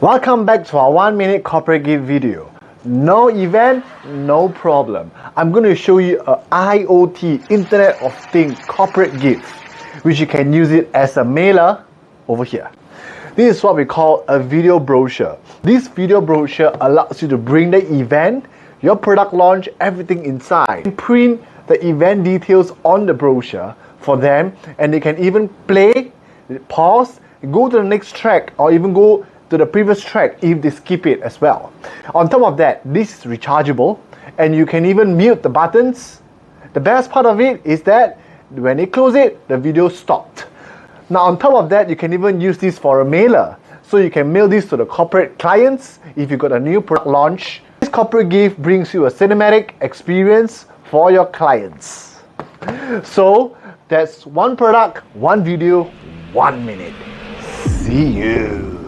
Welcome back to our 1-minute corporate gift video. No event, no problem. I'm going to show you a IoT, Internet of Things corporate gift, which you can use it as a mailer over here. This is what we call a video brochure. This video brochure allows you to bring the event, your product launch, everything inside. Print the event details on the brochure for them, and they can even play, pause, go to the next track, or even go to the previous track if they skip it as well. On top of that, this is rechargeable, and you can even mute the buttons. The best part of it is that when they close it, the video stopped. Now on top of that, you can even use this for a mailer. So you can mail this to the corporate clients if you got a new product launch. This corporate gift brings you a cinematic experience for your clients. So that's one product, one video, 1 minute. See you.